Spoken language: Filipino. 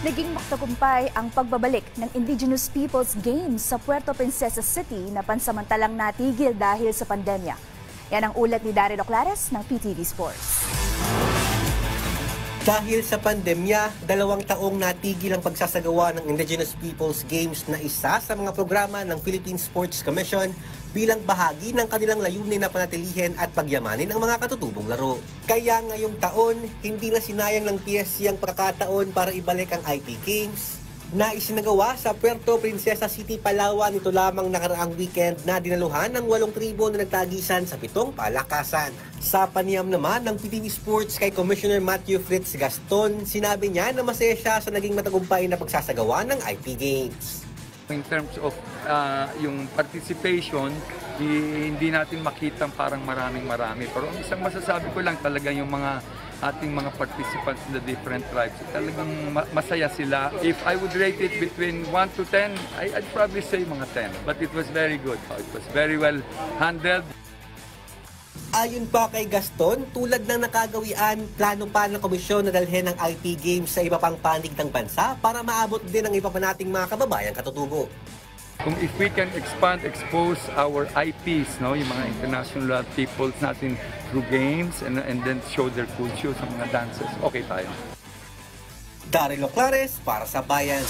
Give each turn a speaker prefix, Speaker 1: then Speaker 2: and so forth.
Speaker 1: Naging matagumpay ang pagbabalik ng Indigenous Peoples Games sa Puerto Princesa City na pansamantalang natigil dahil sa pandemya. Yan ang ulat ni Daryl Oclares ng PTV Sports.
Speaker 2: Dahil sa pandemya, 2 taong natigil ang pagsasagawa ng Indigenous Peoples Games na isa sa mga programa ng Philippine Sports Commission bilang bahagi ng kanilang layunin na panatilihin at pagyamanin ang mga katutubong laro. Kaya ngayong taon, hindi na sinayang ng PSC ang pagkakataon para ibalik ang IP Games na isinagawa sa Puerto Princesa City, Palawan nito lamang nakaraang weekend na dinaluhan ng 8 tribo na nagtagisan sa 7 palakasan. Sa paniyam naman ng PTV Sports kay Commissioner Matthew Fritz Gaston, sinabi niya na masaya siya sa naging matagumpay na pagsasagawa ng IP Games.
Speaker 3: In terms of yung participation, hindi natin makita parang marami. Pero ang isang masasabi ko lang talaga yung mga ating mga participants in the different tribes, talagang masaya sila. If I would rate it between 1 to 10, I'd probably say mga 10. But it was very good. It was very well handled.
Speaker 2: Ayon pa kay Gaston, tulad ng nakagawian, plano pa ng komisyon na dalhin ang IP Games sa iba pang panig ng bansa para maabot din ang iba pa nating mga kababayang katutubo.
Speaker 3: Kung if we can expose our IPs, no, yung mga international peoples natin through games and then show their culture sa mga dances, okay tayo.
Speaker 2: Daryl Oclares para sa Bayan.